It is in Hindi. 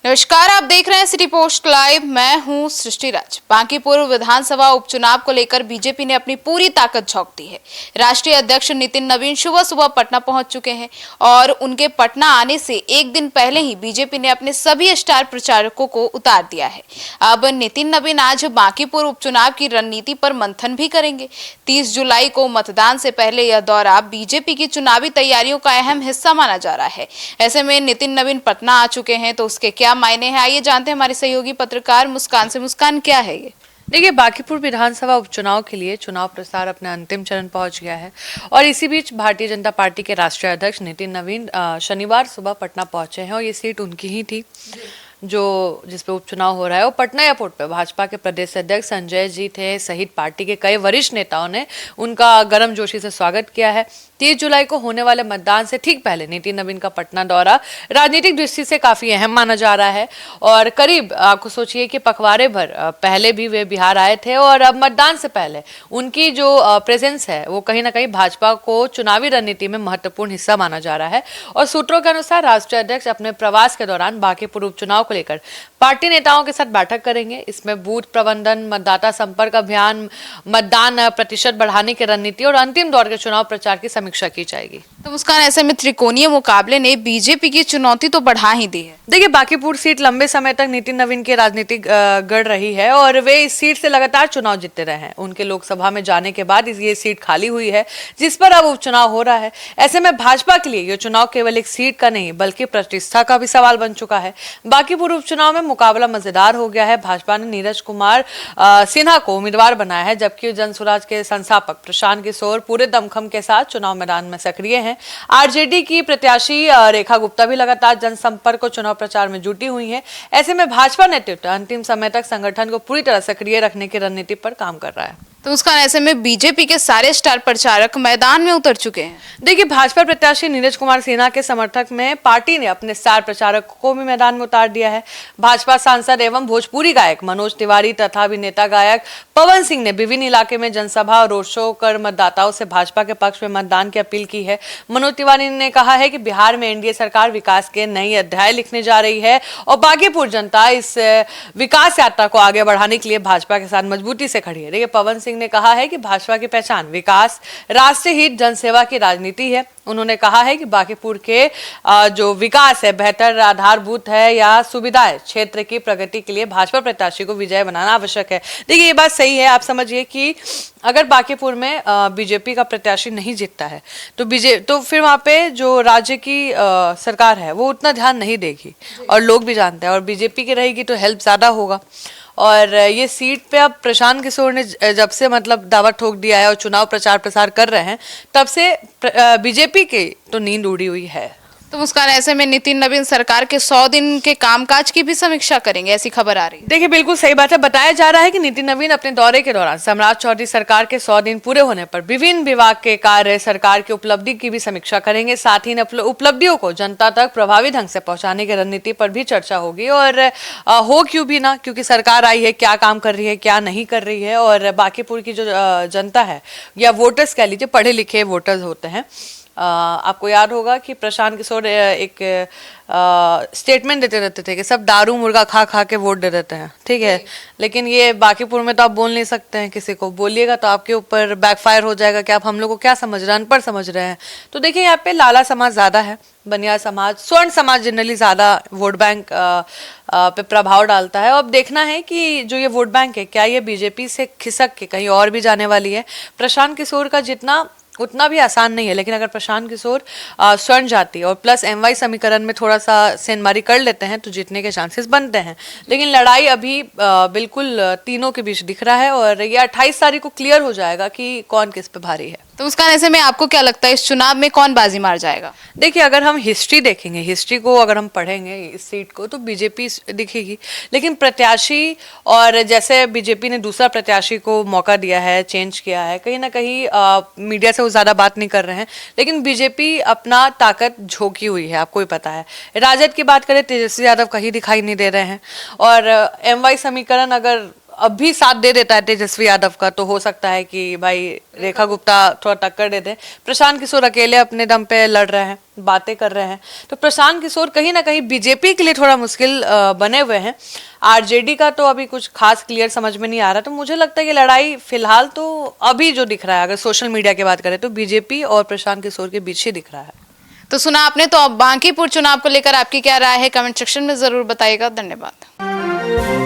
नमस्कार, आप देख रहे हैं सिटी पोस्ट लाइव। मैं हूं सृष्टि राज। बांकीपुर विधानसभा उपचुनाव को लेकर बीजेपी ने अपनी पूरी ताकत झोंक दी है। राष्ट्रीय अध्यक्ष नितिन नवीन सुबह सुबह पटना पहुंच चुके हैं और उनके पटना आने से एक दिन पहले ही बीजेपी ने अपने सभी स्टार प्रचारकों को उतार दिया है। अब नितिन नवीन आज बांकीपुर उपचुनाव की रणनीति पर मंथन भी करेंगे। 30 जुलाई को मतदान से पहले यह दौरा बीजेपी की चुनावी तैयारियों का अहम हिस्सा माना जा रहा है। ऐसे में नितिन नवीन पटना आ चुके हैं तो उसके क्या मायने हैं, आइए जानते हैं हमारे सहयोगी पत्रकार मुस्कान से। मुस्कान, क्या है ये? देखिए, बांकीपुर विधानसभा उपचुनाव के लिए चुनाव प्रचार अपने अंतिम चरण पहुंच गया है और इसी बीच भारतीय जनता पार्टी के राष्ट्रीय अध्यक्ष नितिन नवीन शनिवार सुबह पटना पहुंचे हैं और ये सीट उनकी ही थी जो जिस पे उपचुनाव हो रहा है। वो पटना एयरपोर्ट पे भाजपा के प्रदेश अध्यक्ष संजय जी थे सहित पार्टी के कई वरिष्ठ नेताओं ने उनका गर्मजोशी से स्वागत किया है। 30 जुलाई को होने वाले मतदान से ठीक पहले नितिन नवीन का पटना दौरा राजनीतिक दृष्टि से काफी अहम माना जा रहा है और करीब आपको सोचिए कि पखवाड़े भर पहले भी वे बिहार आए थे और अब मतदान से पहले उनकी जो प्रेजेंस है वो कहीं ना कहीं भाजपा को चुनावी रणनीति में महत्वपूर्ण हिस्सा माना जा रहा है। और सूत्रों के अनुसार राष्ट्रीय अध्यक्ष अपने प्रवास के दौरान बांकीपुर उपचुनाव को लेकर पार्टी नेताओं के साथ बैठक करेंगे। इसमें बूथ प्रबंधन, मतदाता संपर्क अभियान, मतदान प्रतिशत बढ़ाने की रणनीति और अंतिम दौर के चुनाव प्रचार की समीक्षा की जाएगी। तो मुस्कान, ऐसे में त्रिकोणीय मुकाबले ने बीजेपी की चुनौती तो बढ़ा ही दी है। देखिए, बांकीपुर सीट लंबे समय तक नितिन नवीन की राजनीतिक गढ़ रही है और वे इस सीट से लगातार चुनाव जीतते रहे हैं। उनके लोकसभा में जाने के बाद ये सीट खाली हुई है जिस पर अब उपचुनाव हो रहा है। ऐसे में भाजपा के लिए ये चुनाव केवल एक सीट का नहीं बल्कि प्रतिष्ठा का भी सवाल बन चुका है। बांकीपुर उपचुनाव में मुकाबला मजेदार हो गया है। भाजपा ने नीरज कुमार सिन्हा को उम्मीदवार बनाया है जबकि जनसुराज के संस्थापक प्रशांत किशोर पूरे दमखम के साथ चुनाव मैदान में सक्रिय हैं। आरजेडी की प्रत्याशी रेखा गुप्ता भी लगातार जनसंपर्क और चुनाव प्रचार में जुटी हुई है। ऐसे में भाजपा नेतृत्व अंतिम समय तक संगठन को पूरी तरह सक्रिय रखने की रणनीति पर काम कर रहा है। तो उसका ऐसे में बीजेपी के सारे स्टार प्रचारक मैदान में उतर चुके हैं। देखिए, भाजपा प्रत्याशी नीरज कुमार सिन्हा के समर्थक में पार्टी ने अपने स्टार प्रचारक को भी मैदान में उतार दिया है। भाजपा सांसद एवं भोजपुरी गायक मनोज तिवारी तथा अभिनेता गायक पवन सिंह ने विभिन्न इलाके में जनसभा और रोड शो कर मतदाताओं से भाजपा के पक्ष में मतदान की अपील की है। मनोज तिवारी ने कहा है कि बिहार में एनडीए सरकार विकास के नई अध्याय लिखने जा रही है और बांकीपुर जनता इस विकास यात्रा को आगे बढ़ाने के लिए भाजपा के साथ मजबूती से खड़ी है। देखिए, पवन सिंह ने कहा है कि भाजपा की पहचान विकास, राष्ट्रीय हित, जनसेवा की राजनीति है। उन्होंने कहा है कि बांकीपुर के जो विकास है, बेहतर आधारभूत है या सुविधाएं, क्षेत्र की प्रगति के लिए भाजपा प्रत्याशी को विजय बनाना आवश्यक है। देखिए, ये बात सही है। आप समझिए कि अगर बांकीपुर में बीजेपी का प्रत्याशी नहीं जीतता है तो फिर वहां पे जो राज्य की सरकार है वो उतना ध्यान नहीं देगी और लोग भी जानते हैं और बीजेपी की रहेगी तो हेल्प ज्यादा होगा। और ये सीट पे अब प्रशांत किशोर ने जब से दावा ठोक दिया है और चुनाव प्रचार प्रसार कर रहे हैं तब से बीजेपी की तो नींद उड़ी हुई है। तो मुस्कान, ऐसे में नितिन नवीन सरकार के 100 दिन के कामकाज की भी समीक्षा करेंगे, ऐसी खबर आ रही है। देखिए, बिल्कुल सही बात है। बताया जा रहा है कि नितिन नवीन अपने दौरे के दौरान सम्राट चौधरी सरकार के 100 दिन पूरे होने पर विभिन्न विभाग के कार्य, सरकार की उपलब्धि की भी समीक्षा करेंगे। साथ ही उपलब्धियों को जनता तक प्रभावी ढंग से पहुंचाने की रणनीति पर भी चर्चा होगी और हो क्यों भी ना, क्योंकि सरकार आई है, क्या काम कर रही है, क्या नहीं कर रही है। और बांकीपुर की जो जनता है या वोटर्स कह लीजिए, पढ़े लिखे वोटर्स होते हैं। आपको याद होगा कि प्रशांत किशोर एक स्टेटमेंट देते रहते थे कि सब दारू मुर्गा खा खा के वोट दे देते हैं, ठीक है। लेकिन ये बांकीपुर में तो आप बोल नहीं सकते हैं, किसी को बोलिएगा तो आपके ऊपर बैकफायर हो जाएगा कि आप हम लोग को क्या समझ रहे हैं, अनपढ़ समझ रहे हैं। तो देखिए, यहाँ पे लाला समाज ज्यादा है, बनिया समाज, स्वर्ण समाज जनरली ज्यादा वोट बैंक पे प्रभाव डालता है। और अब देखना है कि जो ये वोट बैंक है क्या ये बीजेपी से खिसक के कहीं और भी जाने वाली है। प्रशांत किशोर का जितना उतना भी आसान नहीं है, लेकिन अगर प्रशांत किशोर स्वर्ण जाति और प्लस एमवाई समीकरण में थोड़ा सा सेंधमारी कर लेते हैं तो जीतने के चांसेस बनते हैं। लेकिन लड़ाई अभी बिल्कुल तीनों के बीच दिख रहा है और ये 28 तारीख को क्लियर हो जाएगा कि कौन किस पे भारी है। तो उसका ऐसे में आपको क्या लगता है इस चुनाव में कौन बाजी मार जाएगा? देखिए, अगर हम हिस्ट्री देखेंगे, हिस्ट्री को अगर हम पढ़ेंगे इस सीट को तो बीजेपी दिखेगी। लेकिन प्रत्याशी, और जैसे बीजेपी ने दूसरा प्रत्याशी को मौका दिया है, चेंज किया है, कहीं ना कहीं मीडिया से वो ज्यादा बात नहीं कर रहे हैं। लेकिन बीजेपी अपना ताकत झोंकी हुई है, आपको भी पता है। राजद की बात करें, तेजस्वी यादव कहीं दिखाई नहीं दे रहे हैं और एमवाई समीकरण अगर अब भी साथ दे देता है तेजस्वी यादव का, तो हो सकता है कि भाई रेखा गुप्ता थोड़ा टक्कर दे दे। प्रशांत किशोर अकेले अपने दम पे लड़ रहे हैं, बातें कर रहे हैं, तो प्रशांत किशोर कहीं ना कहीं बीजेपी के लिए थोड़ा मुश्किल बने हुए हैं। आरजेडी का तो अभी कुछ खास क्लियर समझ में नहीं आ रहा, तो मुझे लगता है कि लड़ाई फिलहाल तो अभी जो दिख रहा है, अगर सोशल मीडिया की बात करें तो बीजेपी और प्रशांत किशोर के बीच ही दिख रहा है। तो सुना आपने, तो अब बांकीपुर चुनाव को लेकर आपकी क्या राय है, कमेंट सेक्शन में जरूर बताइएगा। धन्यवाद।